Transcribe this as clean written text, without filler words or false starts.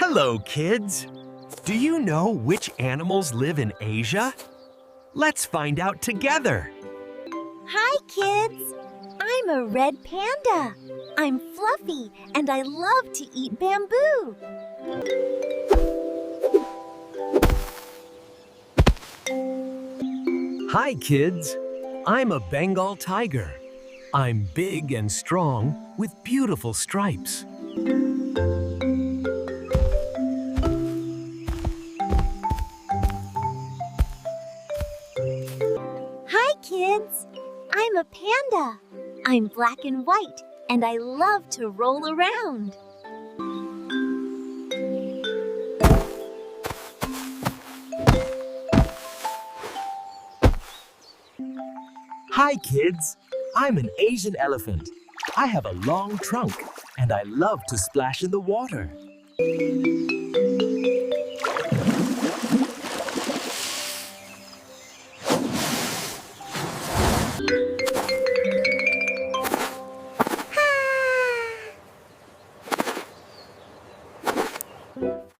Hello, kids. Do you know which animals live in Asia? Let's find out together. Hi, kids. I'm a red panda. I'm fluffy and I love to eat bamboo. Hi, kids. I'm a Bengal tiger. I'm big and strong with beautiful stripes. Hi, kids. I'm a panda. I'm black and white and I love to roll around. Hi, kids. I'm an Asian elephant. I have a long trunk and I love to splash in the water.